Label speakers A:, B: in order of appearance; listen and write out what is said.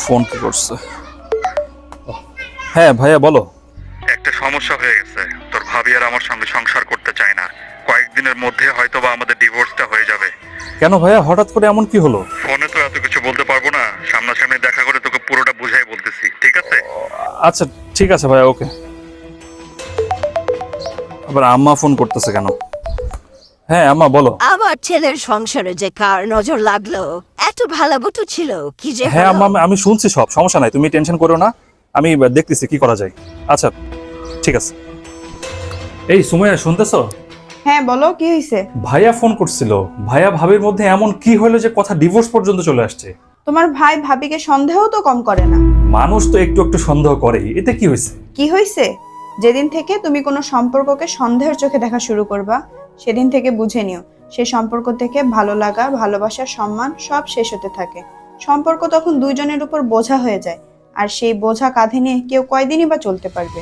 A: Phone কি করছে? হ্যাঁ ভাইয়া বলো।
B: একটা সমস্যা হয়ে গেছে, তোর ভাবি আর আমার সঙ্গে সংসার করতে চায় না। কয়েকদিনের মধ্যে হয়তোবা আমাদের ডিভোর্সটা হয়ে যাবে।
A: কেন ভাইয়া, হঠাৎ করে এমন কি হলো?
B: ফোনে তো এত কিছু বলতে পারবো না, সামনাসামনি দেখা করে তোকে পুরোটা বুঝাই বলতেছি, ঠিক আছে?
A: আচ্ছা ঠিক আছে ভাইয়া, ওকে। আবার আম্মা ফোন করতেছে কেন? হ্যাঁ আম্মা বলো।
C: আমার ছেলের সংসারে যে কার নজর লাগলো, এত ভালো বটু ছিল কি যে
A: হ্যাঁ
C: হলো?
A: আম্মা আমি শুনছি, সব সমস্যা নাই, তুমি টেনশন করো না। আমি দেখতেছি কি করা যায়। আচ্ছা ঠিক আছে। এই সুমাইয়া শুনতেছো?
D: হ্যাঁ বলো, কি হয়েছে?
A: ভাইয়া ফোন করছিল। ভাইয়া ভাবির মধ্যে এমন কি হলো যে কথা ডিভোর্স পর্যন্ত চলে আসছে?
D: তোমার ভাই ভাবিকে সন্দেহ তো কম করে না।
A: মানুষ তো একটু একটু সন্দেহ করে, এতে কি হয়েছে?
D: কি হয়েছে? যেদিন থেকে তুমি কোনো সম্পর্ককে সন্দেহের চোখে দেখা শুরু করবা, সেদিন থেকে বুঝে নিও সেই সম্পর্ক থেকে ভালো লাগা, ভালোবাসা, সম্মান সব শেষ হতে থাকে। সম্পর্ক তখন দুইজনের উপর বোঝা হয়ে যায়, আর সেই বোঝা কাঁধে নিয়ে কেউ কয়দিনই বা চলতে পারবে।